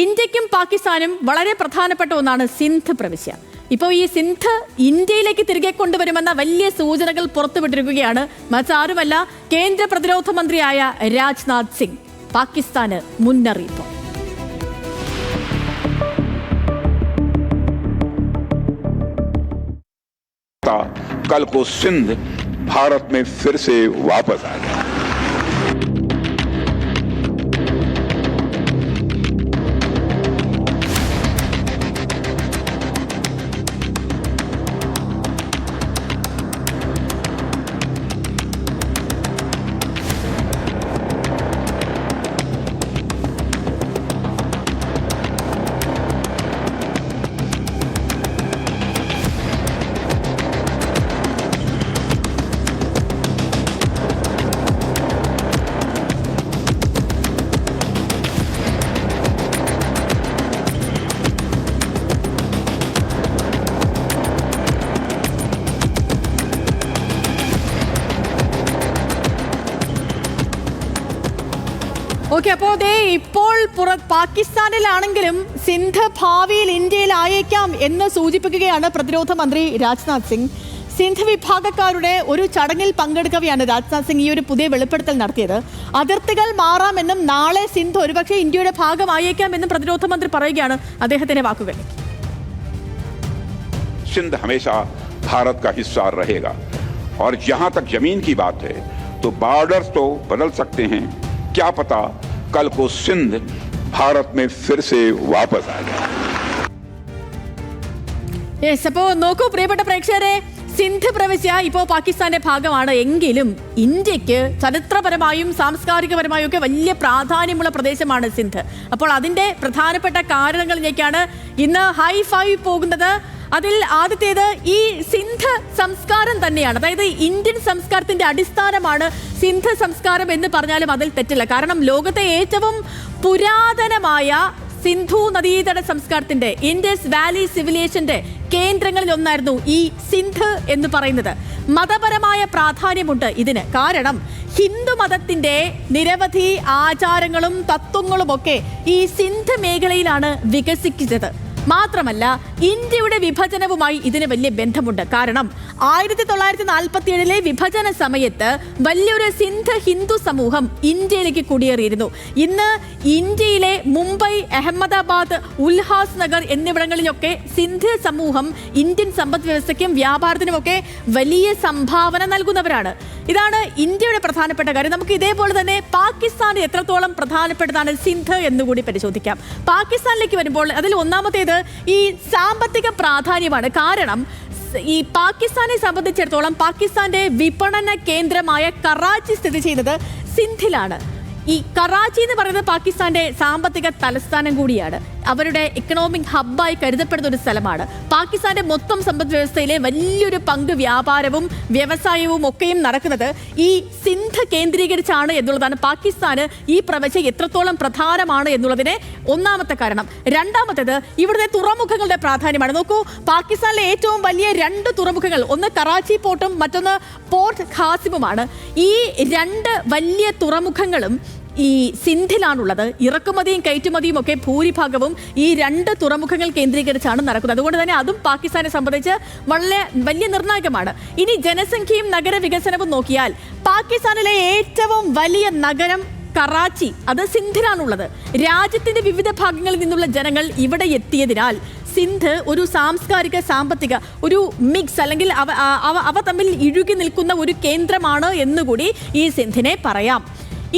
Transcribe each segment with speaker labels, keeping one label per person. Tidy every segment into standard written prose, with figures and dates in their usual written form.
Speaker 1: ഇന്ത്യക്കും പാകിസ്ഥാനും വളരെ പ്രധാനപ്പെട്ട ഒന്നാണ് സിന്ധ് പ്രവിശ്യ. ഇപ്പോൾ ഈ സിന്ധ് ഇന്ത്യയിലേക്ക് തിരികെ കൊണ്ടുവരുമെന്ന വലിയ സൂചനകൾ പുറത്തുവിട്ടിരിക്കുകയാണ്. മറ്റാരുമല്ല, കേന്ദ്ര പ്രതിരോധ മന്ത്രിയായ രാജ്നാഥ് സിംഗ്. പാകിസ്ഥാന് മുന്നറിയിപ്പ്.
Speaker 2: कल को सिंध भारत में फिर से वापस आ गया।
Speaker 1: ഓക്കെ, അപ്പോൾ ഇപ്പോൾ പാകിസ്ഥാനിലാണെങ്കിലും സിന്ധ് ഭാവിയിൽ ഇന്ത്യയിലായേക്കാം എന്ന് സൂചിപ്പിക്കുകയാണ് പ്രതിരോധ മന്ത്രി രാജ്നാഥ് സിംഗ്. സിന്ധ് വിഭാഗക്കാരുടെ ഒരു ചടങ്ങിൽ പങ്കെടുക്കവെയാണ് രാജ്നാഥ് സിംഗ് ഈ ഒരു പുതിയ വെളിപ്പെടുത്തൽ നടത്തിയത്. അതിർത്തികൾ മാറാമെന്നും നാളെ സിന്ധ് ഒരുപക്ഷെ ഇന്ത്യയുടെ ഭാഗമായേക്കാം എന്നും പ്രതിരോധ മന്ത്രി പറയുകയാണ്. അദ്ദേഹത്തിന്റെ വാക്കുകൾ.
Speaker 2: सिंध हमेशा भारत का हिस्सा रहेगा और जहां तक जमीन की बात है तो बॉर्डर्स तो बदल सकते हैं, क्या पता कल को सिंध भारत में फिर से वापस आ जाए.
Speaker 1: അപ്പോൾ നോക്കൂ പ്രിയപ്പെട്ട പ്രേക്ഷകരെ, സിന്ധ് പ്രവിശ്യ ഇപ്പോൾ പാകിസ്ഥാന്റെ ഭാഗമാണ് എങ്കിലും ഇന്ത്യക്ക് ചരിത്രപരമായും സാംസ്കാരികപരമായും ഒക്കെ വലിയ പ്രാധാന്യമുള്ള പ്രദേശമാണ് സിന്ധ്. അപ്പോൾ അതിന്റെ പ്രധാനപ്പെട്ട കാരണങ്ങളിലേക്കാണ് ഇന്ന് ഹൈ ഫൈവ് പോകുന്നത്. അതിൽ ആദ്യത്തേത് ഈ സിന്ധ് സംസ്കാരം തന്നെയാണ്. അതായത് ഇന്ത്യൻ സംസ്കാരത്തിന്റെ അടിസ്ഥാനമാണ് സിന്ധ് സംസ്കാരം എന്ന് പറഞ്ഞാലും അതിൽ തെറ്റില്ല. കാരണം ലോകത്തെ ഏറ്റവും പുരാതനമായ സിന്ധു നദീതട സംസ്കാരത്തിന്റെ ഇൻഡസ് വാലി സിവിലൈസേഷന്റെ കേന്ദ്രങ്ങളിൽ ഒന്നായിരുന്നു ഈ സിന്ധ് എന്ന് പറയുന്നത്. മതപരമായ പ്രാധാന്യമുണ്ട് ഇതിന്. കാരണം ഹിന്ദു മതത്തിന്റെ നിരവധി ആചാരങ്ങളും തത്വങ്ങളും ഒക്കെ ഈ സിന്ധ് മേഖലയിലാണ് വികസിക്കുന്നത്. മാത്രമല്ല, ഇന്ത്യയുടെ വിഭജനവുമായി ഇതിന് വലിയ ബന്ധമുണ്ട്. കാരണം 1947 വിഭജന സമയത്ത് വലിയൊരു സിന്ധ് ഹിന്ദു സമൂഹം ഇന്ത്യയിലേക്ക് കുടിയേറിയിരുന്നു. ഇന്ന് ഇന്ത്യയിലെ മുംബൈ, അഹമ്മദാബാദ്, ഉൽഹാസ് നഗർ എന്നിവിടങ്ങളിലൊക്കെ സിന്ധ് സമൂഹം ഇന്ത്യൻ സമ്പദ് വ്യവസ്ഥയ്ക്കും വ്യാപാരത്തിനുമൊക്കെ വലിയ സംഭാവന നൽകുന്നവരാണ്. ഇതാണ് ഇന്ത്യയുടെ പ്രധാനപ്പെട്ട കാര്യം. നമുക്ക് ഇതേപോലെ തന്നെ പാകിസ്ഥാൻ എത്രത്തോളം പ്രധാനപ്പെട്ടതാണ് സിന്ധ് എന്നുകൂടി പരിശോധിക്കാം. പാകിസ്ഥാനിലേക്ക് വരുമ്പോൾ അതിൽ ഒന്നാമത്തേത് ഈ സാമ്പത്തിക പ്രാധാന്യമാണ്. കാരണം ഈ പാകിസ്ഥാനെ സംബന്ധിച്ചിടത്തോളം പാകിസ്ഥാന്റെ വിപണന കേന്ദ്രമായ കറാച്ചി സ്ഥിതി ചെയ്യുന്നത് സിന്ധിലാണ്. ഈ കറാച്ചി എന്ന് പറയുന്നത് പാകിസ്ഥാന്റെ സാമ്പത്തിക തലസ്ഥാനം കൂടിയാണ്. അവരുടെ എക്കണോമിക് ഹബ്ബായി കരുതപ്പെടുന്ന ഒരു സ്ഥലമാണ്. പാകിസ്ഥാന്റെ മൊത്തം സമ്പദ് വ്യവസ്ഥയിലെ വലിയൊരു പങ്ക് വ്യാപാരവും വ്യവസായവും ഒക്കെയും നടക്കുന്നത് ഈ സിന്ധ് കേന്ദ്രീകരിച്ചാണ് എന്നുള്ളതാണ് പാകിസ്ഥാന് ഈ പ്രവിശ്യ എത്രത്തോളം പ്രധാനമാണ് എന്നുള്ളതിന് ഒന്നാമത്തെ കാരണം. രണ്ടാമത്തേത് ഇവിടുത്തെ തുറമുഖങ്ങളുടെ പ്രാധാന്യമാണ്. നോക്കൂ, പാകിസ്ഥാനിലെ ഏറ്റവും വലിയ 2 തുറമുഖങ്ങൾ, ഒന്ന് കറാച്ചി പോർട്ടും മറ്റൊന്ന് പോർട്ട് ഖാസിമുമാണ്. ഈ 2 വലിയ തുറമുഖങ്ങളും ഈ സിന്ധിലാണുള്ളത്. ഇറക്കുമതിയും കയറ്റുമതിയും ഒക്കെ ഭൂരിഭാഗവും ഈ 2 തുറമുഖങ്ങൾ കേന്ദ്രീകരിച്ചാണ് നടക്കുന്നത്. അതുകൊണ്ട് തന്നെ അതും പാകിസ്ഥാനെ സംബന്ധിച്ച് വളരെ വലിയ നിർണായകമാണ്. ഇനി ജനസംഖ്യയും നഗരവികസനവും നോക്കിയാൽ പാകിസ്ഥാനിലെ ഏറ്റവും വലിയ നഗരം കറാച്ചി, അത് സിന്ധിലാണുള്ളത്. രാജ്യത്തിന്റെ വിവിധ ഭാഗങ്ങളിൽ നിന്നുള്ള ജനങ്ങൾ ഇവിടെ എത്തിയതിനാൽ സിന്ധ് ഒരു സാംസ്കാരിക സാമ്പത്തിക ഒരു മിക്സ് അല്ലെങ്കിൽ അവ തമ്മിൽ ഇഴുകി നിൽക്കുന്ന ഒരു കേന്ദ്രമാണ് എന്നുകൂടി ഈ സിന്ധിനെ പറയാം.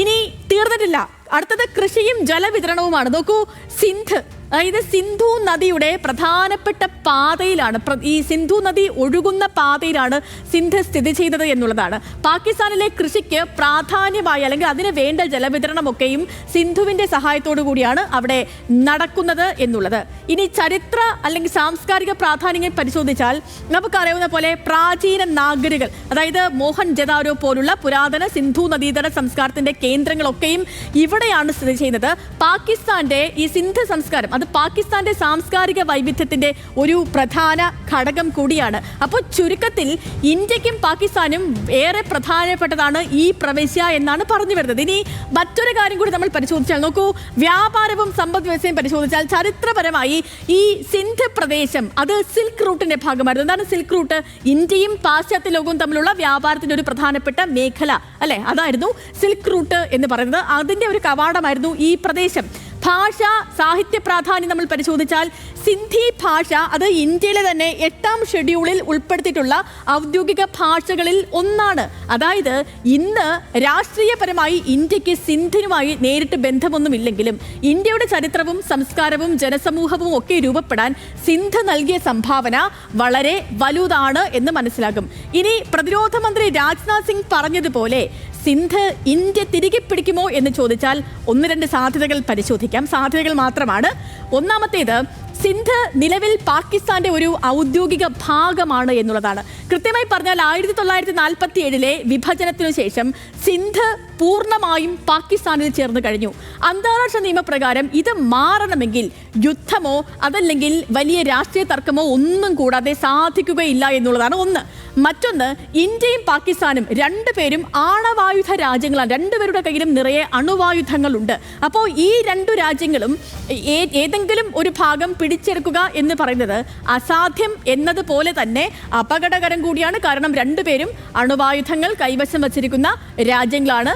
Speaker 1: ഇനി തീർന്നിട്ടില്ല, അടുത്തത് കൃഷിയും ജലവിതരണവുമാണ്. നോക്കൂ, സിന്ധ് അതായത് സിന്ധു നദിയുടെ പ്രധാനപ്പെട്ട പാതയിലാണ്, ഈ സിന്ധു നദി ഒഴുകുന്ന പാതയിലാണ് സിന്ധ് സ്ഥിതി ചെയ്യുന്നത് എന്നുള്ളതാണ്. പാകിസ്ഥാനിലെ കൃഷിക്ക് പ്രാധാന്യമായി അല്ലെങ്കിൽ അതിന് വേണ്ട ജലവിതരണമൊക്കെയും സിന്ധുവിന്റെ സഹായത്തോടു കൂടിയാണ് അവിടെ നടക്കുന്നത് എന്നുള്ളത്. ഇനി ചരിത്ര അല്ലെങ്കിൽ സാംസ്കാരിക പ്രാധാന്യങ്ങൾ പരിശോധിച്ചാൽ നമുക്കറിയാവുന്ന പോലെ പ്രാചീന നാഗരികൾ, അതായത് മോഹൻ ജദാരോ പോലുള്ള പുരാതന സിന്ധു നദീതട സംസ്കാരത്തിന്റെ കേന്ദ്രങ്ങളൊക്കെയും ഇവിടെയാണ് സ്ഥിതി ചെയ്യുന്നത്. പാകിസ്ഥാന്റെ ഈ സിന്ധ് സംസ്കാരം അത് അത് പാകിസ്ഥാന്റെ സാംസ്കാരിക വൈവിധ്യത്തിന്റെ ഒരു പ്രധാന ഘടകം കൂടിയാണ്. അപ്പോൾ ചുരുക്കത്തിൽ ഇന്ത്യക്കും പാകിസ്ഥാനും ഏറെ പ്രധാനപ്പെട്ടതാണ് ഈ പ്രവിശ്യ എന്നാണ് പറഞ്ഞു വരുന്നത്. ഇനി മറ്റൊരു കാര്യം കൂടി നമ്മൾ പരിശോധിച്ചാൽ നോക്കൂ, വ്യാപാരവും സമ്പദ് വ്യവസ്ഥയും പരിശോധിച്ചാൽ ചരിത്രപരമായി ഈ സിന്ധ് പ്രദേശം അത് സിൽക്ക് റൂട്ടിന്റെ ഭാഗമായിരുന്നു. എന്താണ് സിൽക്ക് റൂട്ട്? ഇന്ത്യയും പാശ്ചാത്യ ലോകവും തമ്മിലുള്ള വ്യാപാരത്തിന്റെ ഒരു പ്രധാനപ്പെട്ട മേഖല അല്ലെ, അതായിരുന്നു സിൽക്ക് റൂട്ട് എന്ന് പറയുന്നത്. അതിന്റെ ഒരു കവാടമായിരുന്നു ഈ പ്രദേശം. ഭാഷ സാഹിത്യ പ്രാധാന്യം നമ്മൾ പരിശോധിച്ചാൽ സിന്ധി ഭാഷ അത് ഇന്ത്യയിലെ തന്നെ 8ാം ഷെഡ്യൂളിൽ ഉൾപ്പെടുത്തിയിട്ടുള്ള ഔദ്യോഗിക ഭാഷകളിൽ ഒന്നാണ്. അതായത് ഇന്ന് രാഷ്ട്രീയപരമായി ഇന്ത്യക്ക് സിന്ധിനുമായി നേരിട്ട് ബന്ധമൊന്നുമില്ലെങ്കിലും ഇന്ത്യയുടെ ചരിത്രവും സംസ്കാരവും ജനസമൂഹവും ഒക്കെ രൂപപ്പെടാൻ സിന്ധ് നൽകിയ സംഭാവന വളരെ വലുതാണ് എന്ന് മനസ്സിലാകും. ഇനി പ്രതിരോധ മന്ത്രി രാജ്നാഥ് സിംഗ് പറഞ്ഞതുപോലെ സിന്ധ് ഇന്ത്യ തിരികെ പിടിക്കുമോ എന്ന് ചോദിച്ചാൽ 1-2 സാധ്യതകൾ പരിശോധിക്കാം. സാധ്യതകൾ മാത്രമാണ്. ഒന്നാമത്തേത്, സിന്ധ് നിലവിൽ പാകിസ്ഥാന്റെ ഒരു ഔദ്യോഗിക ഭാഗമാണ് എന്നുള്ളതാണ്. കൃത്യമായി പറഞ്ഞാൽ 1947 വിഭജനത്തിനു ശേഷം സിന്ധ് പൂർണ്ണമായും പാകിസ്ഥാനിൽ ചേർന്ന് കഴിഞ്ഞു. അന്താരാഷ്ട്ര നിയമപ്രകാരം ഇത് മാറണമെങ്കിൽ യുദ്ധമോ അതല്ലെങ്കിൽ വലിയ രാഷ്ട്രീയ തർക്കമോ ഒന്നും കൂടാതെ സാധിക്കുകയില്ല എന്നുള്ളതാണ് ഒന്ന്. മറ്റൊന്ന്, ഇന്ത്യയും പാകിസ്ഥാനും രണ്ടുപേരും ആണവായുധ രാജ്യങ്ങളാണ്. രണ്ടുപേരുടെ കയ്യിലും നിറയെ അണുവായുധങ്ങളുണ്ട്. അപ്പോൾ ഈ 2 രാജ്യങ്ങളും ഏതെങ്കിലും ഒരു ഭാഗം പിടിച്ചെടുക്കുക എന്ന് പറയുന്നത് അസാധ്യം എന്നതുപോലെ തന്നെ അപകടകരം കൂടിയാണ്. കാരണം രണ്ടുപേരും അണുവായുധങ്ങൾ കൈവശം വച്ചിരിക്കുന്ന രാജ്യങ്ങളാണ്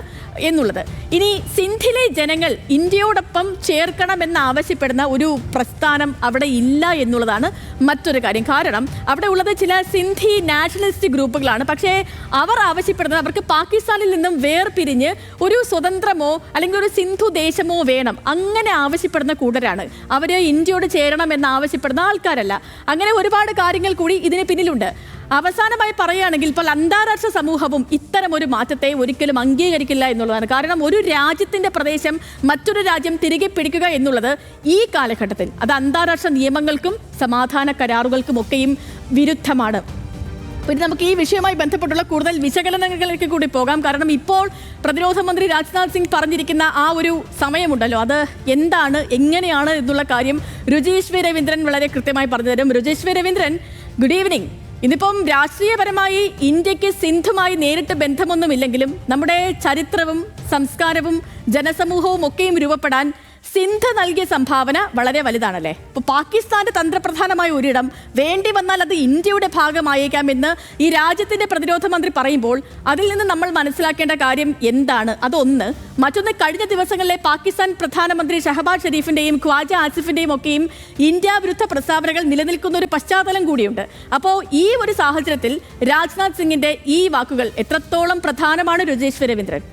Speaker 1: എന്നുള്ളത്. ഇനി സിന്ധിലെ ജനങ്ങൾ ഇന്ത്യയോടൊപ്പം ചേർക്കണമെന്ന് ആവശ്യപ്പെടുന്ന ഒരു പ്രസ്ഥാനം അവിടെ ഇല്ല എന്നുള്ളതാണ് മറ്റൊരു കാര്യം. കാരണം അവിടെ ഉള്ളത് ചില സിന്ധി നാഷണലിസ്റ്റ് ഗ്രൂപ്പുകളാണ്. പക്ഷേ അവർ ആവശ്യപ്പെടുന്നത് അവർക്ക് പാകിസ്ഥാനിൽ നിന്നും വേർപിരിഞ്ഞ് ഒരു സ്വതന്ത്രമോ അല്ലെങ്കിൽ ഒരു സിന്ധു ദേശമോ വേണം. അങ്ങനെ ആവശ്യപ്പെടുന്ന കൂട്ടരാണ് അവർ. ഇന്ത്യയോട് ചേരണം എന്ന് ആവശ്യപ്പെടുന്ന ആൾക്കാരല്ല. അങ്ങനെ ഒരുപാട് കാര്യങ്ങൾ കൂടി ഇതിന് പിന്നിലുണ്ട്. അവസാനമായി പറയുകയാണെങ്കിൽ ഇപ്പോൾ അന്താരാഷ്ട്ര സമൂഹവും ഇത്തരം ഒരു മാറ്റത്തെ ഒരിക്കലും അംഗീകരിക്കില്ല എന്നുള്ളതാണ്. കാരണം ഒരു രാജ്യത്തിന്റെ പ്രദേശം മറ്റൊരു രാജ്യം തിരികെ പിടിക്കുക എന്നുള്ളത് ഈ കാലഘട്ടത്തിൽ അത് അന്താരാഷ്ട്ര നിയമങ്ങൾക്കും സമാധാന കരാറുകൾക്കും ഒക്കെയും വിരുദ്ധമാണ്. പിന്നെ നമുക്ക് ഈ വിഷയവുമായി ബന്ധപ്പെട്ടുള്ള കൂടുതൽ വിശകലനങ്ങളിലേക്ക് കൂടി പോകാം. കാരണം ഇപ്പോൾ പ്രതിരോധ മന്ത്രി രാജ്നാഥ് സിംഗ് പറഞ്ഞിരിക്കുന്ന ആ ഒരു സമയമുണ്ടല്ലോ, അത് എന്താണ്, എങ്ങനെയാണ് എന്നുള്ള കാര്യം രുചീഷ് വി രവീന്ദ്രൻ വളരെ കൃത്യമായി പറഞ്ഞു തരും. Rucheesh V Raveendran, good evening. ഇതിപ്പം രാഷ്ട്രീയപരമായി ഇന്ത്യക്ക് സിന്ധുമായി നേരിട്ട് ബന്ധമൊന്നുമില്ലെങ്കിലും നമ്മുടെ ചരിത്രവും സംസ്കാരവും ജനസമൂഹവും ഒക്കെയും രൂപപ്പെടാൻ സിന്ധ് നൽകിയ സംഭാവന വളരെ വലുതാണല്ലേ. ഇപ്പോൾ പാകിസ്ഥാന്റെ തന്ത്രപ്രധാനമായ ഒരിടം വേണ്ടി വന്നാൽ അത് ഇന്ത്യയുടെ ഭാഗമായേക്കാമെന്ന് ഈ രാജ്യത്തിന്റെ പ്രതിരോധ മന്ത്രി പറയുമ്പോൾ അതിൽ നിന്ന് നമ്മൾ മനസ്സിലാക്കേണ്ട കാര്യം എന്താണ്? അതൊന്ന്. മറ്റൊന്ന്, കഴിഞ്ഞ ദിവസങ്ങളിലെ പാകിസ്ഥാൻ പ്രധാനമന്ത്രി ഷഹബാസ് ഷെരീഫിന്റെയും ഖ്വാജ ആസിഫിന്റെയും ഒക്കെയും ഇന്ത്യ വിരുദ്ധ പ്രസ്താവനകൾ നിലനിൽക്കുന്ന ഒരു പശ്ചാത്തലം കൂടിയുണ്ട്. അപ്പോൾ ഈ ഒരു സാഹചര്യത്തിൽ രാജ്നാഥ് സിംഗിന്റെ ഈ വാക്കുകൾ എത്രത്തോളം പ്രധാനമാണ് രുചീഷ് വി രവീന്ദ്രൻ?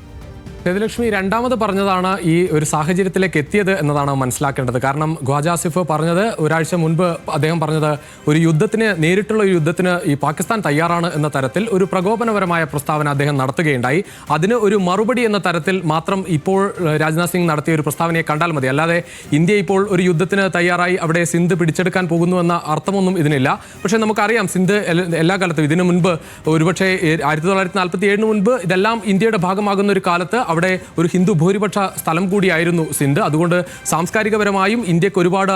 Speaker 3: സേതുലക്ഷ്മി രണ്ടാമത് പറഞ്ഞതാണ് ഈ ഒരു സാഹചര്യത്തിലേക്ക് എത്തിയത് എന്നതാണ് മനസ്സിലാക്കേണ്ടത്. കാരണം ഖ്വാജ ആസിഫ് പറഞ്ഞത്, ഒരാഴ്ച മുൻപ് അദ്ദേഹം പറഞ്ഞത് ഒരു യുദ്ധത്തിന്, നേരിട്ടുള്ള ഒരു യുദ്ധത്തിന് ഈ പാകിസ്ഥാൻ തയ്യാറാണ് എന്ന തരത്തിൽ ഒരു പ്രകോപനപരമായ പ്രസ്താവന അദ്ദേഹം നടത്തുകയുണ്ടായി. അതിന് ഒരു മറുപടി എന്ന തരത്തിൽ മാത്രം ഇപ്പോൾ രാജ്നാഥ് സിംഗ് നടത്തിയ ഒരു പ്രസ്താവനയെ കണ്ടാൽ മതി. അല്ലാതെ ഇന്ത്യ ഇപ്പോൾ ഒരു യുദ്ധത്തിന് തയ്യാറായി അവിടെ സിന്ധ് പിടിച്ചെടുക്കാൻ പോകുന്നു എന്ന അർത്ഥമൊന്നും ഇതിനില്ല. പക്ഷേ നമുക്കറിയാം സിന്ധ് എല്ലാ കാലത്തും, ഇതിനു മുൻപ് ഒരുപക്ഷെ 1947 മുൻപ് ഇതെല്ലാം ഇന്ത്യയുടെ ഭാഗമാകുന്ന ഒരു കാലത്ത് അവിടെ ഒരു ഹിന്ദു ഭൂരിപക്ഷ സ്ഥലം കൂടിയായിരുന്നു സിന്ധ്. അതുകൊണ്ട് സാംസ്കാരികപരമായും ഇന്ത്യക്ക് ഒരുപാട്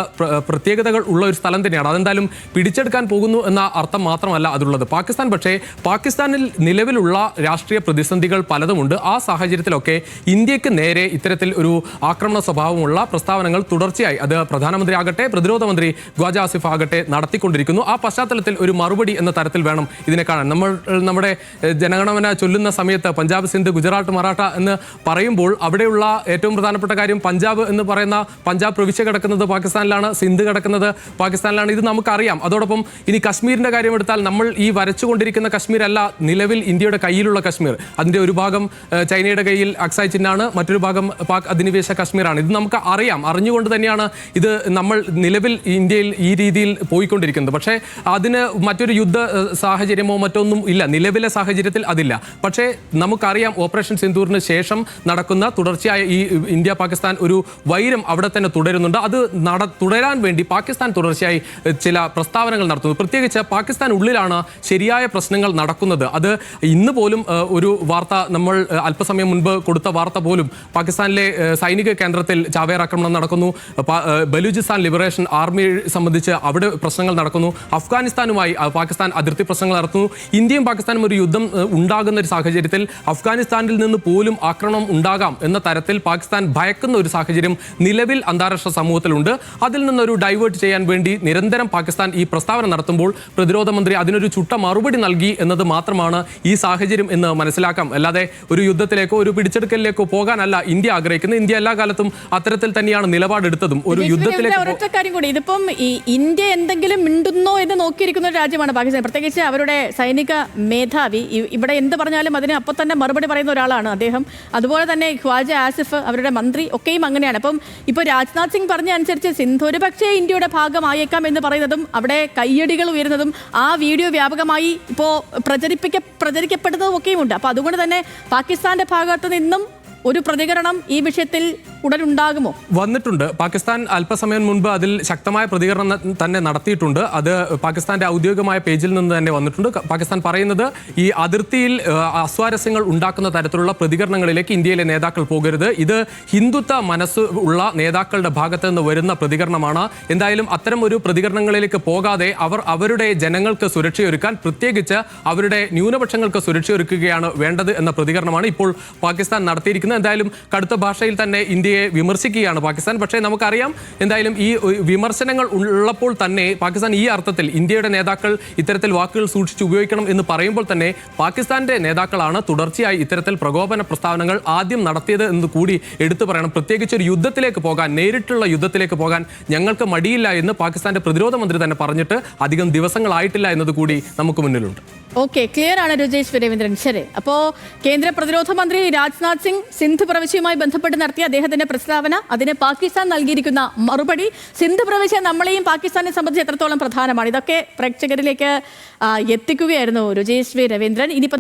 Speaker 3: പ്രത്യേകതകൾ ഉള്ള ഒരു സ്ഥലം തന്നെയാണ്. അതെന്തായാലും പിടിച്ചെടുക്കാൻ പോകുന്നു എന്ന അർത്ഥം മാത്രമല്ല അതുള്ളത്. പാകിസ്ഥാൻ പക്ഷേ പാകിസ്ഥാനിൽ നിലവിലുള്ള രാഷ്ട്രീയ പ്രതിസന്ധികൾ പലതുമുണ്ട്. ആ സാഹചര്യത്തിലൊക്കെ ഇന്ത്യക്ക് നേരെ ഇത്തരത്തിൽ ഒരു ആക്രമണ സ്വഭാവമുള്ള പ്രസ്താവനകൾ തുടർച്ചയായി അത് പ്രധാനമന്ത്രി ആകട്ടെ പ്രതിരോധ മന്ത്രി ഖ്വാജ ആസിഫ് ആകട്ടെ നടത്തിക്കൊണ്ടിരിക്കുന്നു. ആ പശ്ചാത്തലത്തിൽ ഒരു മറുപടി എന്ന തരത്തിൽ വേണം ഇതിനെ കാണാൻ. നമ്മുടെ ജനഗണമന ചൊല്ലുന്ന സമയത്ത് പഞ്ചാബ്, സിന്ധ്, ഗുജറാത്ത്, മറാഠ എന്ന് പറയുമ്പോൾ അവിടെയുള്ള ഏറ്റവും പ്രധാനപ്പെട്ട കാര്യം പഞ്ചാബ് എന്ന് പറയുന്ന പഞ്ചാബ് പ്രവിശ്യ കിടക്കുന്നത് പാകിസ്ഥാനിലാണ്, സിന്ധ് കിടക്കുന്നത് പാകിസ്ഥാനിലാണ്. ഇത് നമുക്കറിയാം. അതോടൊപ്പം ഇനി കശ്മീരിന്റെ കാര്യം എടുത്താൽ നമ്മൾ ഈ വരച്ചുകൊണ്ടിരിക്കുന്ന കശ്മീർ അല്ല നിലവിൽ ഇന്ത്യയുടെ കയ്യിലുള്ള കശ്മീർ. അതിന്റെ ഒരു ഭാഗം ചൈനയുടെ കയ്യിൽ അക്സായ് ചിഹ്നാണ്, മറ്റൊരു ഭാഗം പാക് അധിനിവേശ കശ്മീരാണ്. ഇത് നമുക്ക് അറിയാം. അറിഞ്ഞുകൊണ്ട് തന്നെയാണ് ഇത് നമ്മൾ നിലവിൽ ഇന്ത്യയിൽ ഈ രീതിയിൽ പോയിക്കൊണ്ടിരിക്കുന്നത്. പക്ഷേ അതിന് മറ്റൊരു യുദ്ധ സാഹചര്യമോ മറ്റൊന്നും ഇല്ല. നിലവിലെ സാഹചര്യത്തിൽ അതില്ല. പക്ഷേ നമുക്കറിയാം ഓപ്പറേഷൻ സിന്ദൂറിന് ശേഷം ശേഷം നടക്കുന്ന തുടർച്ചയായ ഈ ഇന്ത്യ പാകിസ്ഥാൻ ഒരു വൈരം അവിടെ തന്നെ തുടരുന്നുണ്ട്. അത് തുടരാൻ വേണ്ടി പാകിസ്ഥാൻ തുടർച്ചയായി ചില പ്രസ്താവനകൾ നടത്തുന്നു. പ്രത്യേകിച്ച് പാകിസ്ഥാൻ ഉള്ളിലാണ് ശരിയായ പ്രശ്നങ്ങൾ നടക്കുന്നത്. അത് ഇന്ന് പോലും ഒരു വാർത്ത നമ്മൾ അല്പസമയം മുൻപ് കൊടുത്ത വാർത്ത പോലും പാകിസ്ഥാനിലെ സൈനിക കേന്ദ്രത്തിൽ ചാവേർ ആക്രമണം നടക്കുന്നു. ബലൂചിസ്ഥാൻ ലിബറേഷൻ ആർമി സംബന്ധിച്ച് അവിടെ പ്രശ്നങ്ങൾ നടക്കുന്നു. അഫ്ഗാനിസ്ഥാനുമായി പാകിസ്ഥാൻ അതിർത്തി പ്രശ്നങ്ങൾ നടത്തുന്നു. ഇന്ത്യയും പാകിസ്ഥാനും ഒരു യുദ്ധം ഉണ്ടാകുന്ന ഒരു സാഹചര്യത്തിൽ അഫ്ഗാനിസ്ഥാനിൽ നിന്ന് പോലും ആക്രമണം ഉണ്ടാകാം എന്ന തരത്തിൽ പാകിസ്ഥാൻ ഭയക്കുന്ന ഒരു സാഹചര്യം നിലവിൽ അന്താരാഷ്ട്ര സമൂഹത്തിലുണ്ട്. അതിൽ നിന്നൊരു ഡൈവേർട്ട് ചെയ്യാൻ വേണ്ടി നിരന്തരം പാകിസ്ഥാൻ ഈ പ്രസ്താവന നടത്തുമ്പോൾ പ്രതിരോധ മന്ത്രി അതിനൊരു ചുട്ട മറുപടി നൽകി എന്നത് മാത്രമാണ് ഈ സാഹചര്യം എന്ന് മനസ്സിലാക്കാം. അല്ലാതെ ഒരു യുദ്ധത്തിലേക്കോ ഒരു പിടിച്ചെടുക്കലിലേക്കോ പോകാനല്ല ഇന്ത്യ ആഗ്രഹിക്കുന്നത്. ഇന്ത്യ എല്ലാ കാലത്തും അത്തരത്തിൽ തന്നെയാണ് നിലപാടെടുത്തതും. ഒരു യുദ്ധത്തിലേക്ക്
Speaker 1: ഒരൊറ്റ കാര്യം കൂടി, ഇതിപ്പം ഈ ഇന്ത്യ എന്തെങ്കിലും മിണ്ടുന്നോ എന്ന് നോക്കിയിരിക്കുന്ന ഒരു രാജ്യമാണ് പാകിസ്ഥാൻ. പ്രത്യേകിച്ച് അവരുടെ സൈനിക മേധാവി ഇവിടെ എന്ത് പറഞ്ഞാലും അതിന് അപ്പോൾ തന്നെ മറുപടി പറയുന്ന ഒരാളാണ് അദ്ദേഹം. അതുപോലെ തന്നെ ഖ്വാജ ആസിഫ് അവരുടെ മന്ത്രി ഒക്കെയും അങ്ങനെയാണ്. അപ്പം ഇപ്പോൾ രാജ്നാഥ് സിംഗ് പറഞ്ഞ അനുസരിച്ച് സിന്ധ് ഒരു പക്ഷേ ഇന്ത്യയുടെ ഭാഗമായേക്കാം എന്ന് പറയുന്നതും അവിടെ കയ്യടികൾ ഉയരുന്നതും ആ വീഡിയോ വ്യാപകമായി ഇപ്പോൾ പ്രചരിക്കപ്പെടുന്നതും ഒക്കെയും ഉണ്ട്. അപ്പോൾ അതുകൊണ്ട് തന്നെ പാകിസ്ഥാന്റെ ഭാഗത്ത് നിന്നും ഒരു പ്രതികരണം ഈ വിഷയത്തിൽ ഉടനുണ്ടാകുമോ?
Speaker 3: വന്നിട്ടുണ്ട്. പാകിസ്ഥാൻ അല്പസമയം മുൻപ് അതിൽ ശക്തമായ പ്രതികരണം തന്നെ നടത്തിയിട്ടുണ്ട്. അത് പാകിസ്ഥാന്റെ ഔദ്യോഗികമായ പേജിൽ നിന്ന് തന്നെ വന്നിട്ടുണ്ട്. പാകിസ്ഥാൻ പറയുന്നത് ഈ അതിർത്തിയിൽ അസ്വാരസ്യങ്ങൾ ഉണ്ടാക്കുന്ന തരത്തിലുള്ള പ്രതികരണങ്ങളിലേക്ക് ഇന്ത്യയിലെ നേതാക്കൾ പോകരുത്. ഇത് ഹിന്ദുത്വ മനസ്സ് ഉള്ള നേതാക്കളുടെ ഭാഗത്ത് നിന്ന് വരുന്ന പ്രതികരണമാണ്. എന്തായാലും അത്തരം ഒരു പ്രതികരണങ്ങളിലേക്ക് പോകാതെ അവർ അവരുടെ ജനങ്ങൾക്ക് സുരക്ഷയൊരുക്കാൻ, പ്രത്യേകിച്ച് അവരുടെ ന്യൂനപക്ഷങ്ങൾക്ക് സുരക്ഷയൊരുക്കുകയാണ് വേണ്ടത് എന്ന പ്രതികരണമാണ് ഇപ്പോൾ പാകിസ്ഥാൻ നടത്തിയിരിക്കുന്നത്. എന്തായാലും കടുത്ത ഭാഷയിൽ തന്നെ ഇന്ത്യയെ വിമർശിക്കുകയാണ് പാകിസ്ഥാൻ. പക്ഷേ നമുക്കറിയാം, എന്തായാലും ഈ വിമർശനങ്ങൾ ഉള്ളപ്പോൾ തന്നെ പാകിസ്ഥാൻ ഈ അർത്ഥത്തിൽ ഇന്ത്യയുടെ നേതാക്കൾ ഇത്തരത്തിൽ വാക്കുകൾ സൂക്ഷിച്ച് ഉപയോഗിക്കണം എന്ന് പറയുമ്പോൾ തന്നെ പാകിസ്ഥാന്റെ നേതാക്കളാണ് തുടർച്ചയായി ഇത്തരത്തിൽ പ്രകോപന പ്രസ്താവനകൾ ആദ്യം നടത്തിയത് എന്ന് കൂടി എടുത്തു പറയണം. പ്രത്യേകിച്ച് ഒരു യുദ്ധത്തിലേക്ക് പോകാൻ, നേരിട്ടുള്ള യുദ്ധത്തിലേക്ക് പോകാൻ ഞങ്ങൾക്ക് മടിയില്ല എന്ന് പാകിസ്ഥാന്റെ പ്രതിരോധ മന്ത്രി തന്നെ പറഞ്ഞിട്ട് അധികം ദിവസങ്ങളായിട്ടില്ല എന്നത് കൂടി നമുക്ക് മുന്നിലുണ്ട്.
Speaker 1: ഓക്കെ, ക്ലിയർ ആണ് രജേഷ് രവീന്ദ്രൻ. ശരി, അപ്പോൾ കേന്ദ്ര പ്രതിരോധ മന്ത്രി രാജ്നാഥ് സിംഗ് സിന്ധ് പ്രവിശ്യയുമായി ബന്ധപ്പെട്ട് നടത്തിയ അദ്ദേഹത്തിന്റെ പ്രസ്താവന, അതിന് പാകിസ്ഥാൻ നൽകിയിരിക്കുന്ന മറുപടി, സിന്ധ് പ്രവിശ്യ നമ്മളെയും പാകിസ്ഥാനെ സംബന്ധിച്ച് എത്രത്തോളം പ്രധാനമാണ്, ഇതൊക്കെ പ്രേക്ഷകരിലേക്ക് എത്തിക്കുകയായിരുന്നു രജേഷ് രവീന്ദ്രൻ. ഇനിയിപ്പോൾ